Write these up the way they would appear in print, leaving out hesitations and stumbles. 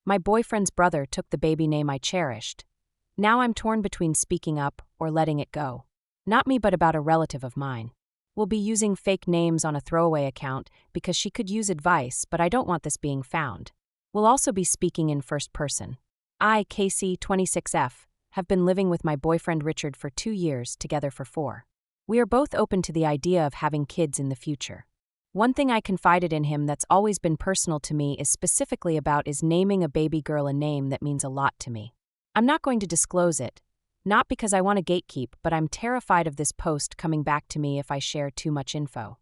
My boyfriend's brother took the baby name I cherished. Now I'm torn between speaking up or letting it go. Not me, but about a relative of mine. We'll be using fake names on a throwaway account because she could use advice, but I don't want this being found. We'll also be speaking in first person. I, Casey, 26F, have been living with my boyfriend Richard for 2 years, together for 4. We are both open to the idea of having kids in the future. One thing I confided in him that's always been personal to me is specifically about is naming a baby girl a name that means a lot to me. I'm not going to disclose it, not because I want to gatekeep, but I'm terrified of this post coming back to me if I share too much info.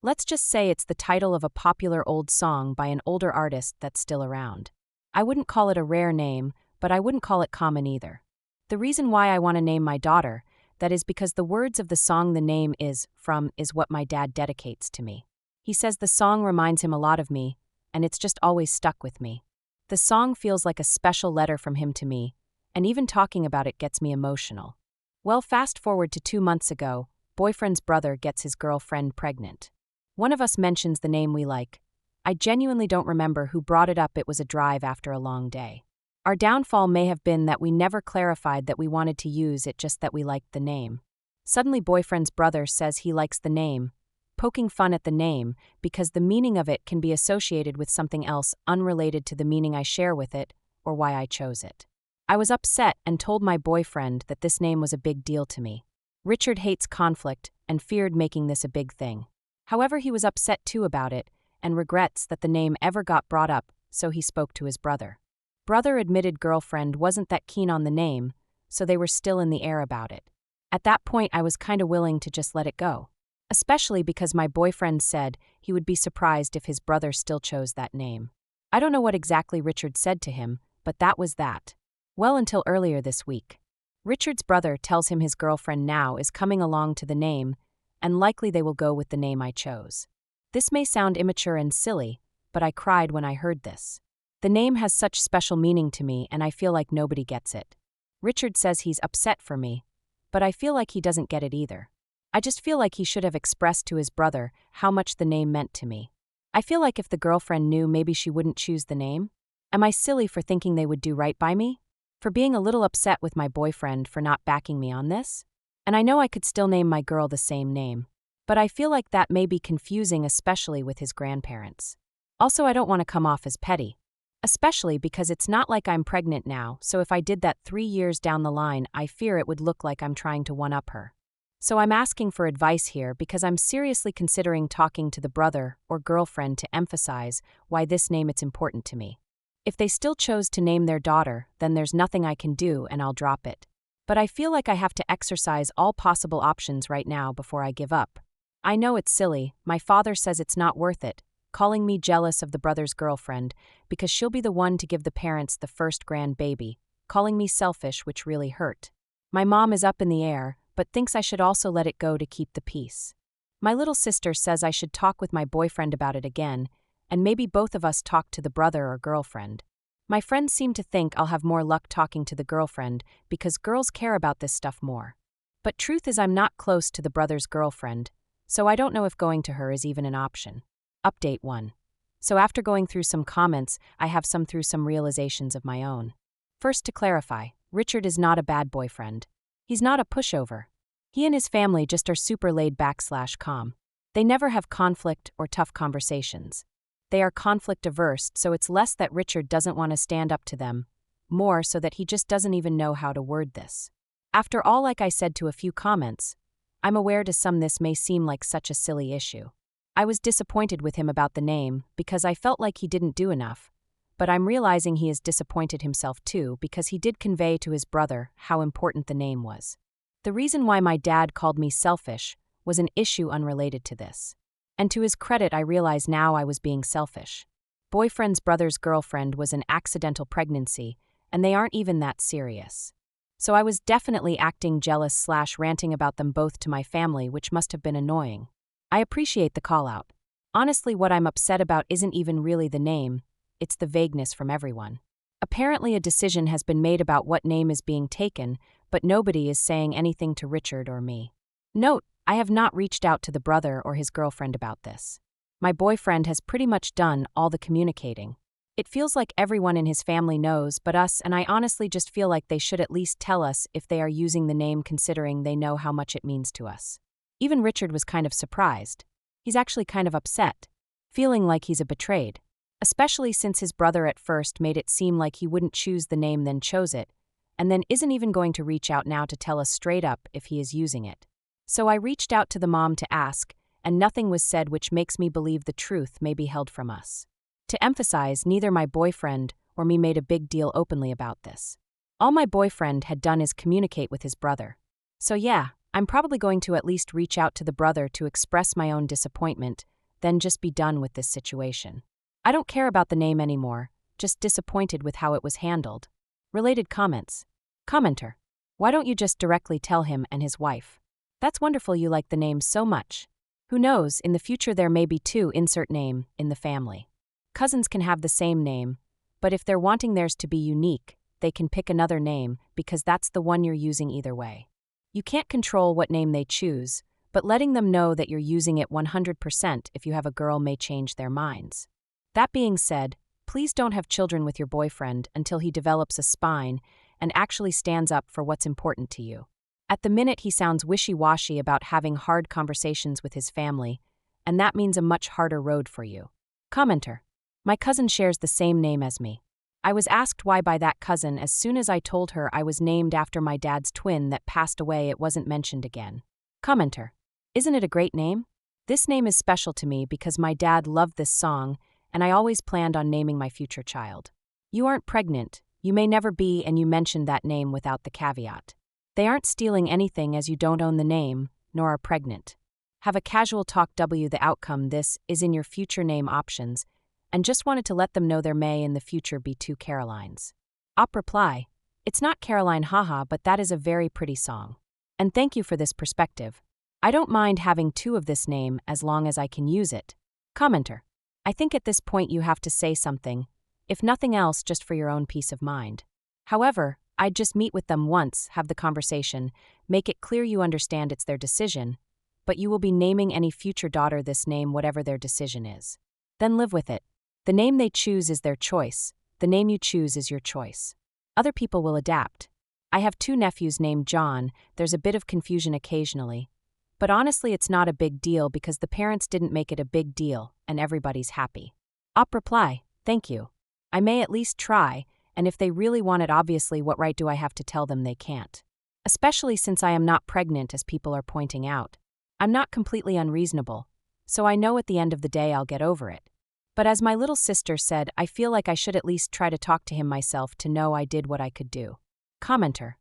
Let's just say it's the title of a popular old song by an older artist that's still around. I wouldn't call it a rare name, but I wouldn't call it common either. The reason why I want to name my daughter, that is because the words of the song the name is from is what my dad dedicates to me. He says the song reminds him a lot of me, and it's just always stuck with me. The song feels like a special letter from him to me, and even talking about it gets me emotional. Well, fast forward to 2 months ago, boyfriend's brother gets his girlfriend pregnant. One of us mentions the name we like. I genuinely don't remember who brought it up. It was a drive after a long day. Our downfall may have been that we never clarified that we wanted to use it, just that we liked the name. Suddenly boyfriend's brother says he likes the name, poking fun at the name because the meaning of it can be associated with something else unrelated to the meaning I share with it or why I chose it. I was upset and told my boyfriend that this name was a big deal to me. Richard hates conflict and feared making this a big thing. However, he was upset too about it and regrets that the name ever got brought up, so he spoke to his brother. Brother admitted girlfriend wasn't that keen on the name, so they were still in the air about it. At that point, I was kinda willing to just let it go. Especially because my boyfriend said he would be surprised if his brother still chose that name. I don't know what exactly Richard said to him, but that was that. Well, until earlier this week. Richard's brother tells him his girlfriend now is coming along to the name, and likely they will go with the name I chose. This may sound immature and silly, but I cried when I heard this. The name has such special meaning to me, and I feel like nobody gets it. Richard says he's upset for me, but I feel like he doesn't get it either. I just feel like he should have expressed to his brother how much the name meant to me. I feel like if the girlfriend knew, maybe she wouldn't choose the name. Am I silly for thinking they would do right by me? For being a little upset with my boyfriend for not backing me on this? And I know I could still name my girl the same name, but I feel like that may be confusing, especially with his grandparents. Also, I don't want to come off as petty, especially because it's not like I'm pregnant now, so if I did that 3 years down the line, I fear it would look like I'm trying to one-up her. So I'm asking for advice here because I'm seriously considering talking to the brother or girlfriend to emphasize why this name it's important to me. If they still chose to name their daughter, then there's nothing I can do and I'll drop it. But I feel like I have to exercise all possible options right now before I give up. I know it's silly, my father says it's not worth it, calling me jealous of the brother's girlfriend because she'll be the one to give the parents the first grandbaby, calling me selfish, which really hurt. My mom is up in the air, but thinks I should also let it go to keep the peace. My little sister says I should talk with my boyfriend about it again, and maybe both of us talk to the brother or girlfriend. My friends seem to think I'll have more luck talking to the girlfriend because girls care about this stuff more. But truth is I'm not close to the brother's girlfriend, so I don't know if going to her is even an option. Update 1. So after going through some comments, I have through some realizations of my own. First, to clarify, Richard is not a bad boyfriend. He's not a pushover. He and his family just are super laid back / calm. They never have conflict or tough conversations. They are conflict averse, so it's less that Richard doesn't want to stand up to them, more so that he just doesn't even know how to word this. After all, like I said to a few comments, I'm aware to some this may seem like such a silly issue. I was disappointed with him about the name because I felt like he didn't do enough, but I'm realizing he has disappointed himself too because he did convey to his brother how important the name was. The reason why my dad called me selfish was an issue unrelated to this. And to his credit, I realize now I was being selfish. Boyfriend's brother's girlfriend was an accidental pregnancy, and they aren't even that serious. So I was definitely acting jealous / ranting about them both to my family, which must have been annoying. I appreciate the call-out. Honestly, what I'm upset about isn't even really the name, it's the vagueness from everyone. Apparently a decision has been made about what name is being taken, but nobody is saying anything to Richard or me. Note, I have not reached out to the brother or his girlfriend about this. My boyfriend has pretty much done all the communicating. It feels like everyone in his family knows but us, and I honestly just feel like they should at least tell us if they are using the name considering they know how much it means to us. Even Richard was kind of surprised. He's actually kind of upset, feeling like he's a betrayed, especially since his brother at first made it seem like he wouldn't choose the name then chose it, and then isn't even going to reach out now to tell us straight up if he is using it. So I reached out to the mom to ask, and nothing was said, which makes me believe the truth may be held from us. To emphasize, neither my boyfriend or me made a big deal openly about this. All my boyfriend had done is communicate with his brother. So yeah, I'm probably going to at least reach out to the brother to express my own disappointment, then just be done with this situation. I don't care about the name anymore, just disappointed with how it was handled. Related comments. Commenter. Why don't you just directly tell him and his wife? That's wonderful you like the name so much. Who knows, in the future there may be two insert name in the family. Cousins can have the same name, but if they're wanting theirs to be unique, they can pick another name because that's the one you're using either way. You can't control what name they choose, but letting them know that you're using it 100% if you have a girl may change their minds. That being said, please don't have children with your boyfriend until he develops a spine and actually stands up for what's important to you. At the minute he sounds wishy-washy about having hard conversations with his family, and that means a much harder road for you. Commenter. My cousin shares the same name as me. I was asked why by that cousin as soon as I told her I was named after my dad's twin that passed away. It wasn't mentioned again. Commenter. Isn't it a great name? This name is special to me because my dad loved this song and I always planned on naming my future child. You aren't pregnant, you may never be, and you mentioned that name without the caveat. They aren't stealing anything as you don't own the name, nor are pregnant. Have a casual talk. The outcome this is in your future name options, and just wanted to let them know there may in the future be two Carolines. Op reply, it's not Caroline haha, but that is a very pretty song. And thank you for this perspective. I don't mind having two of this name as long as I can use it. Commenter. I think at this point you have to say something, if nothing else just for your own peace of mind. However, I'd just meet with them once, have the conversation, make it clear you understand it's their decision, but you will be naming any future daughter this name whatever their decision is. Then live with it. The name they choose is their choice, the name you choose is your choice. Other people will adapt. I have two nephews named John, there's a bit of confusion occasionally. But honestly it's not a big deal because the parents didn't make it a big deal, and everybody's happy. Op reply, thank you. I may at least try, and if they really want it obviously what right do I have to tell them they can't? Especially since I am not pregnant as people are pointing out. I'm not completely unreasonable, so I know at the end of the day I'll get over it. But as my little sister said, I feel like I should at least try to talk to him myself to know I did what I could do. Commenter.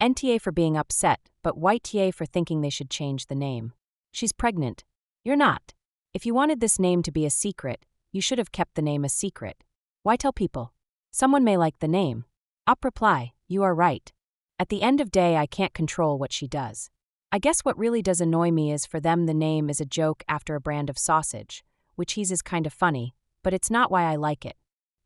NTA for being upset, but white TA for thinking they should change the name. She's pregnant. You're not. If you wanted this name to be a secret, you should have kept the name a secret. Why tell people? Someone may like the name. Op reply, you are right. At the end of day I can't control what she does. I guess what really does annoy me is for them the name is a joke after a brand of sausage, which is kind of funny, but it's not why I like it.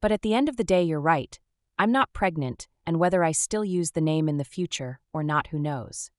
But at the end of the day you're right. I'm not pregnant, and whether I still use the name in the future or not who knows.